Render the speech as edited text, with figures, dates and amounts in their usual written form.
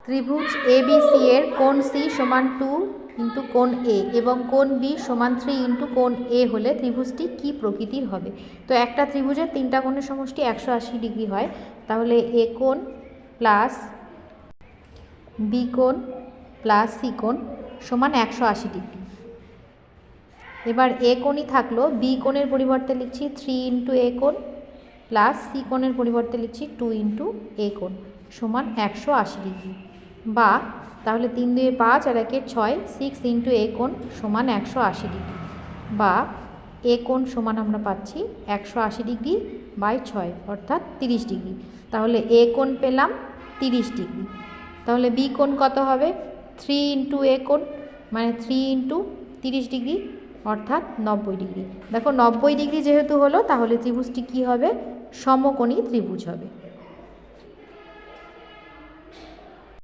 ত্রিভুজ এবিসি এর কোণ সি সমান 2 ইন্টু কোণ এ এবং কোণ বি সমান 3 ইন্টু কোণ এ হলে ত্রিভুজটি কী প্রকৃতির হবে। তো একটা ত্রিভুজের তিনটা কোণের সমষ্টি 180 ডিগ্রি হয়, তাহলে এ কোণ প্লাস বি কোণ প্লাস সি কোণ সমান 180 ডিগ্রি। এবার এ কোণই থাকলো, বি কোণের পরিবর্তে লিখছি 3 ইন্টু এ কোণ প্লাস সি কোণের পরিবর্তে লিখছি 2 ইন্টু এ কোণ সমান 180 ডিগ্রি। বা তাহলে 3 2 5 আর 1 6, 6 ইন্টু এ কোণ সমান 180 ডিগ্রি। বা এ কোণ সমান আমরা পাচ্ছি 180 ডিগ্রি বাই 6 অর্থাৎ 30 ডিগ্রি। তাহলে এ কোণ পেলাম 30 ডিগ্রি। তাহলে বি কোণ কত হবে? 3 ইন্টু এ কোণ মানে 3 ইন্টু 30 ডিগ্রি অর্থাৎ 90 ডিগ্রি। দেখো 90 ডিগ্রি যেহেতু হলো, তাহলে ত্রিভুজটি কী হবে? সমকোণী ত্রিভুজ হবে।